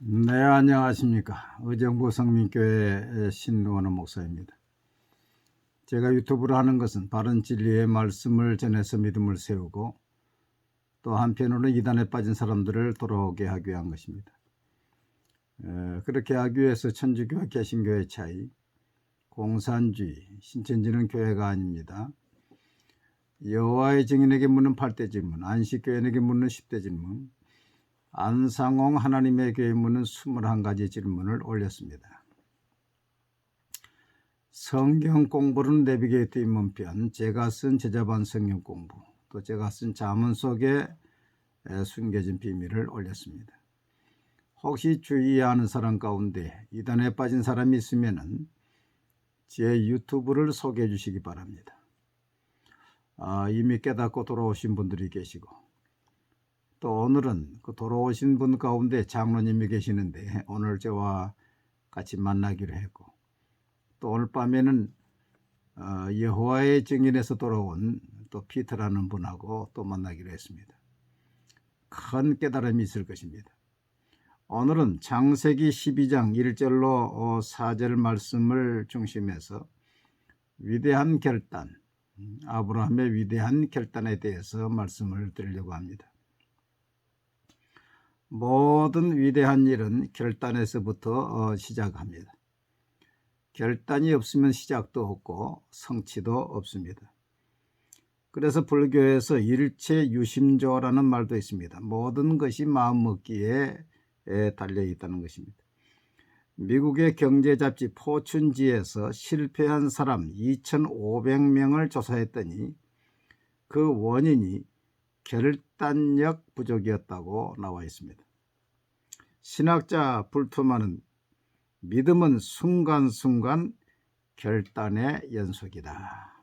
네, 안녕하십니까. 의정부 성민교회 신원호 목사입니다. 제가 유튜브를 하는 것은 바른 진리의 말씀을 전해서 믿음을 세우고 또 한편으로는 이단에 빠진 사람들을 돌아오게 하기 위한 것입니다. 그렇게 하기 위해서 천주교와 개신교의 차이, 공산주의, 신천지는 교회가 아닙니다. 여호와의 증인에게 묻는 8대 질문, 안식교인에게 묻는 10대 질문, 안상홍 하나님의 교회 묻는 21가지 질문을 올렸습니다. 성경 공부는 내비게이터 입문편, 제가 쓴 제자반 성경 공부, 또 제가 쓴 자문 속에 숨겨진 비밀을 올렸습니다. 혹시 주의하는 사람 가운데 이단에 빠진 사람이 있으면 제 유튜브를 소개해 주시기 바랍니다. 이미 깨닫고 돌아오신 분들이 계시고 또 오늘은 그 돌아오신 분 가운데 장로님이 계시는데 오늘 저와 같이 만나기로 했고 또 오늘 밤에는 여호와의 증인에서 돌아온 또 피터라는 분하고 또 만나기로 했습니다. 큰 깨달음이 있을 것입니다. 오늘은 창세기 12장 1절로 4절 말씀을 중심해서 위대한 결단, 아브라함의 위대한 결단에 대해서 말씀을 드리려고 합니다. 모든 위대한 일은 결단에서부터 시작합니다. 결단이 없으면 시작도 없고 성취도 없습니다. 그래서 불교에서 일체 유심조라는 말도 있습니다. 모든 것이 마음먹기에 달려 있다는 것입니다. 미국의 경제 잡지 포춘지에서 실패한 사람 2,500명을 조사했더니 그 원인이 결단력 부족이었다고 나와 있습니다. 신학자 불트만은 믿음은 순간순간 결단의 연속이다.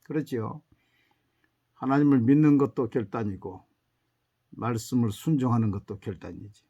그렇지요. 하나님을 믿는 것도 결단이고 말씀을 순종하는 것도 결단이지.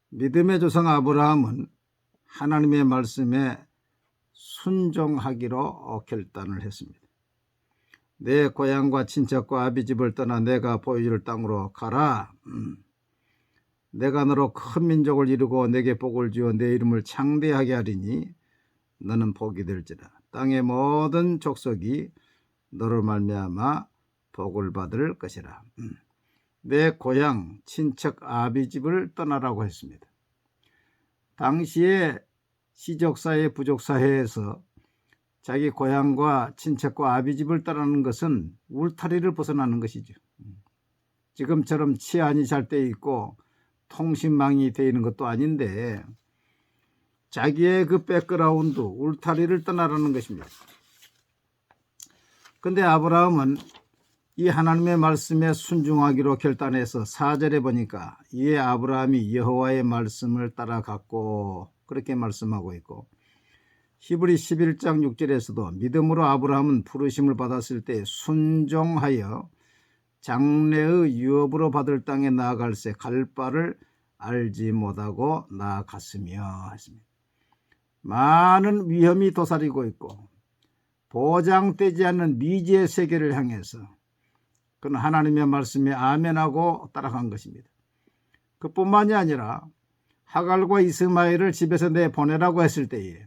믿음의 조상 아브라함은 하나님의 말씀에 순종하기로 결단을 했습니다. 내 고향과 친척과 아비집을 떠나 내가 보여줄 땅으로 가라. 내가 너로 큰 민족을 이루고 내게 복을 주어 내 이름을 창대하게 하리니 너는 복이 될지라. 땅의 모든 족속이 너로 말미암아 복을 받을 것이라. 내 고향, 친척, 아비집을 떠나라고 했습니다. 당시에 시족사회, 부족사회에서 자기 고향과 친척과 아비집을 떠나는 것은 울타리를 벗어나는 것이죠. 지금처럼 치안이 잘 돼 있고 통신망이 되어 있는 것도 아닌데 자기의 그 백그라운드, 울타리를 떠나라는 것입니다. 근데 아브라함은 이 하나님의 말씀에 순종하기로 결단해서 4절에 보니까 이에 아브라함이 여호와의 말씀을 따라갔고 그렇게 말씀하고 있고 히브리 11장 6절에서도 믿음으로 아브라함은 부르심을 받았을 때 순종하여 장래의 유업으로 받을 땅에 나아갈새 갈 바를 알지 못하고 나아갔으며 했습니다. 많은 위험이 도사리고 있고 보장되지 않는 미지의 세계를 향해서 그는 하나님의 말씀에 아멘하고 따라간 것입니다. 그뿐만이 아니라 하갈과 이스마엘을 집에서 내보내라고 했을 때에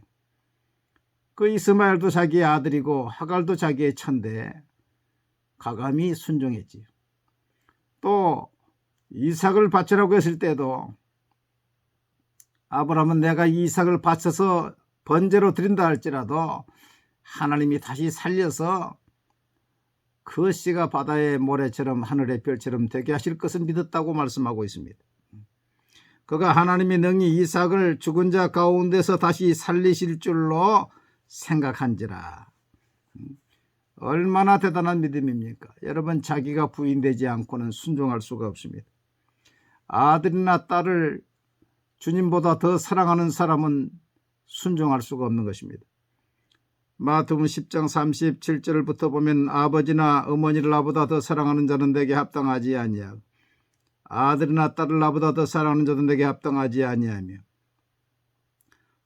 그 이스마엘도 자기의 아들이고 하갈도 자기의 처인데 가감히 순종했지요. 또 이삭을 바치라고 했을 때도 아브라함은 내가 이삭을 바쳐서 번제로 드린다 할지라도 하나님이 다시 살려서 그 씨가 바다의 모래처럼 하늘의 별처럼 되게 하실 것을 믿었다고 말씀하고 있습니다. 그가 하나님이 능히 이삭을 죽은 자 가운데서 다시 살리실 줄로 생각한지라. 얼마나 대단한 믿음입니까? 여러분, 자기가 부인되지 않고는 순종할 수가 없습니다. 아들이나 딸을 주님보다 더 사랑하는 사람은 순종할 수가 없는 것입니다. 마태복음 10장 37절부터 보면 아버지나 어머니를 나보다 더 사랑하는 자는 내게 합당하지 아니하고 아들이나 딸을 나보다 더 사랑하는 자도 내게 합당하지 아니하며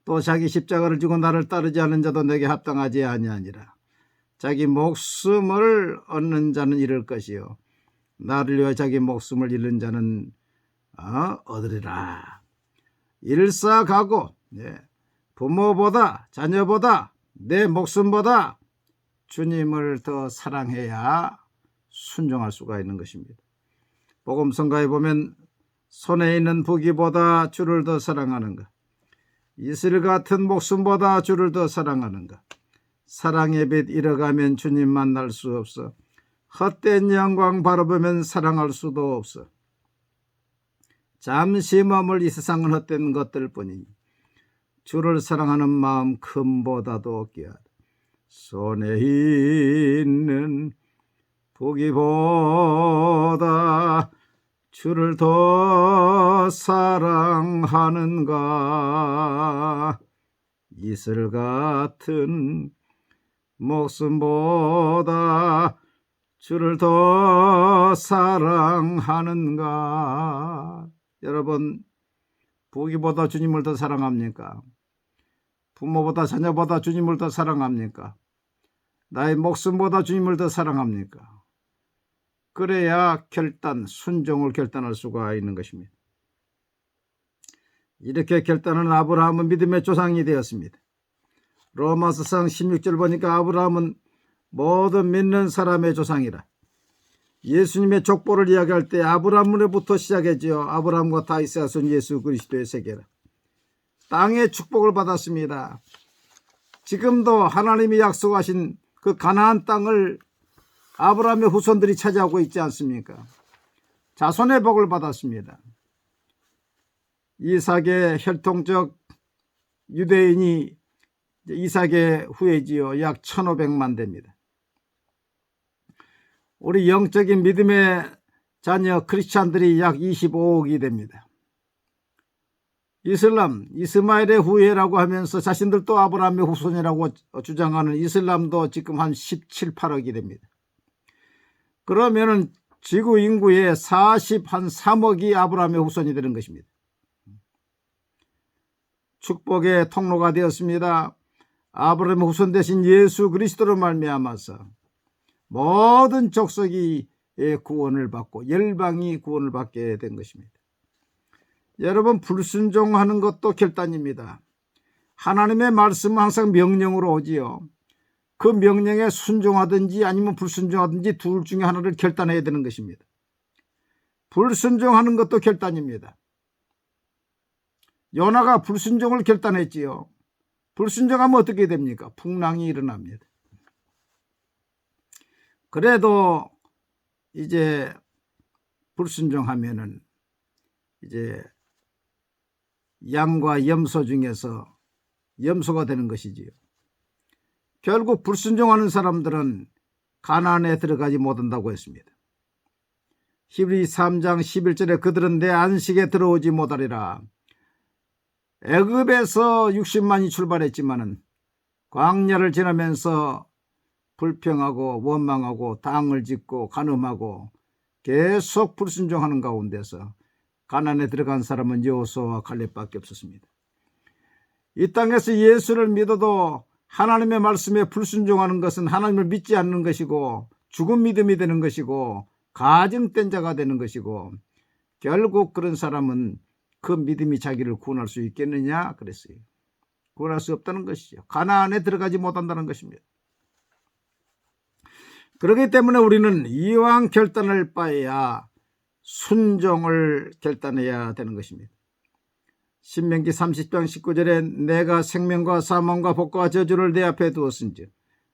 또 자기 십자가를 지고 나를 따르지 않는 자도 내게 합당하지 아니하니라. 자기 목숨을 얻는 자는 잃을 것이요 나를 위하여 자기 목숨을 잃는 자는 얻으리라. 일사가고 부모보다 자녀보다 내 목숨보다 주님을 더 사랑해야 순종할 수가 있는 것입니다. 복음성가에 보면 손에 있는 부귀보다 주를 더 사랑하는가, 이슬 같은 목숨보다 주를 더 사랑하는가, 사랑의 빛 잃어가면 주님 만날 수 없어, 헛된 영광 바라보면 사랑할 수도 없어, 잠시 머물 이 세상은 헛된 것들 뿐이니 주를 사랑하는 마음 금보다도 귀하다. 손에 있는 부귀보다 주를 더 사랑하는가, 이슬 같은 목숨보다 주를 더 사랑하는가. 여러분, 부귀보다 주님을 더 사랑합니까? 부모보다 자녀보다 주님을 더 사랑합니까? 나의 목숨보다 주님을 더 사랑합니까? 그래야 순종을 결단할 수가 있는 것입니다. 이렇게 결단한 아브라함은 믿음의 조상이 되었습니다. 로마서상 16절 보니까 아브라함은 모든 믿는 사람의 조상이라. 예수님의 족보를 이야기할 때 아브라함으로부터 시작했지요. 아브라함과 다윗의 손 예수 그리스도의 세계라. 땅의 축복을 받았습니다. 지금도 하나님이 약속하신 그 가나안 땅을 아브라함의 후손들이 차지하고 있지 않습니까? 자손의 복을 받았습니다. 이삭의 혈통적 유대인이 이삭의 후예지요. 약 1500만 됩니다. 우리 영적인 믿음의 자녀 크리스찬들이 약 25억이 됩니다. 이스마엘의 후예라고 하면서 자신들도 아브라함의 후손이라고 주장하는 이슬람도 지금 한 17, 8억이 됩니다. 그러면은 지구 인구의 43억이 아브라함의 후손이 되는 것입니다. 축복의 통로가 되었습니다. 아브라함의 후손 대신 예수 그리스도로 말미암아서 모든 족속이 구원을 받고 열방이 구원을 받게 된 것입니다. 여러분, 불순종하는 것도 결단입니다. 하나님의 말씀은 항상 명령으로 오지요. 그 명령에 순종하든지 아니면 불순종하든지 둘 중에 하나를 결단해야 되는 것입니다. 불순종하는 것도 결단입니다. 요나가 불순종을 결단했지요. 불순종하면 어떻게 됩니까? 풍랑이 일어납니다. 그래도 이제 불순종하면은 이제 양과 염소 중에서 염소가 되는 것이지요. 결국 불순종하는 사람들은 가나안에 들어가지 못한다고 했습니다. 히브리 3장 11절에 그들은 내 안식에 들어오지 못하리라. 애굽에서 60만이 출발했지만은 광야를 지나면서 불평하고 원망하고 당을 짓고 간음하고 계속 불순종하는 가운데서 가나안에 들어간 사람은 여호수아와 갈렙밖에 없었습니다. 이 땅에서 예수를 믿어도 하나님의 말씀에 불순종하는 것은 하나님을 믿지 않는 것이고 죽은 믿음이 되는 것이고 가증된 자가 되는 것이고 결국 그런 사람은 그 믿음이 자기를 구원할 수 있겠느냐 그랬어요. 구원할 수 없다는 것이죠. 가나안에 들어가지 못한다는 것입니다. 그렇기 때문에 우리는 이왕 결단할 바에야 순종을 결단해야 되는 것입니다. 신명기 30장 19절에 내가 생명과 사망과 복과 저주를 내 앞에 두었은즉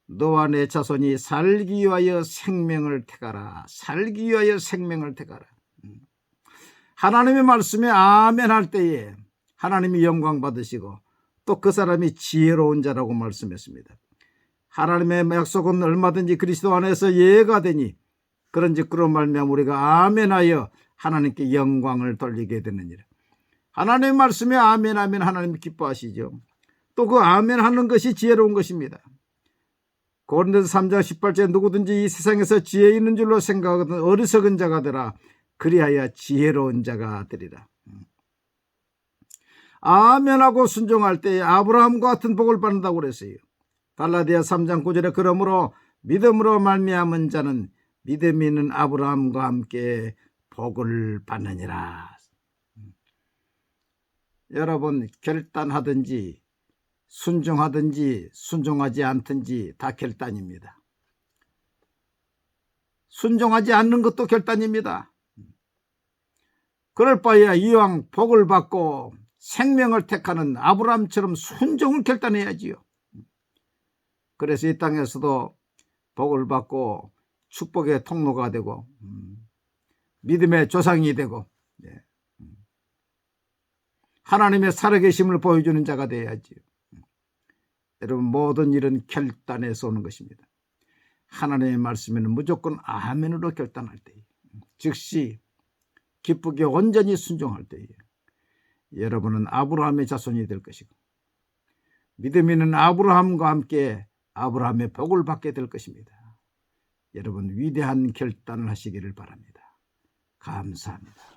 너와 내 자손이 살기 위하여 생명을 택하라. 살기 위하여 생명을 택하라. 하나님의 말씀에 아멘 할 때에 하나님이 영광 받으시고 또 그 사람이 지혜로운 자라고 말씀했습니다. 하나님의 약속은 얼마든지 그리스도 안에서 예가 되니 그런즉 그런 말미암아 우리가 아멘하여 하나님께 영광을 돌리게 되느니라. 하나님의 말씀에 아멘하면 하나님이 기뻐하시죠. 또 그 아멘하는 것이 지혜로운 것입니다. 고린도서 3장 18절에 누구든지 이 세상에서 지혜 있는 줄로 생각하거든 어리석은 자가 되라. 그리하여 지혜로운 자가 되리라. 아멘하고 순종할 때에 아브라함과 같은 복을 받는다고 그랬어요. 갈라디아 3장 9절에 그러므로 믿음으로 말미암은 자는 믿음이 있는 아브라함과 함께 복을 받느니라. 여러분 결단하든지 순종하든지 순종하지 않든지 다 결단입니다. 순종하지 않는 것도 결단입니다. 그럴 바에야 이왕 복을 받고 생명을 택하는 아브라함처럼 순종을 결단해야지요. 그래서 이 땅에서도 복을 받고 축복의 통로가 되고 믿음의 조상이 되고 하나님의 살아계심을 보여주는 자가 되어야지요. 여러분 모든 일은 결단에서 오는 것입니다. 하나님의 말씀에는 무조건 아멘으로 결단할 때에 즉시 기쁘게 온전히 순종할 때에 여러분은 아브라함의 자손이 될 것이고 믿음 있는 아브라함과 함께 아브라함의 복을 받게 될 것입니다. 여러분 위대한 결단을 하시기를 바랍니다. 감사합니다.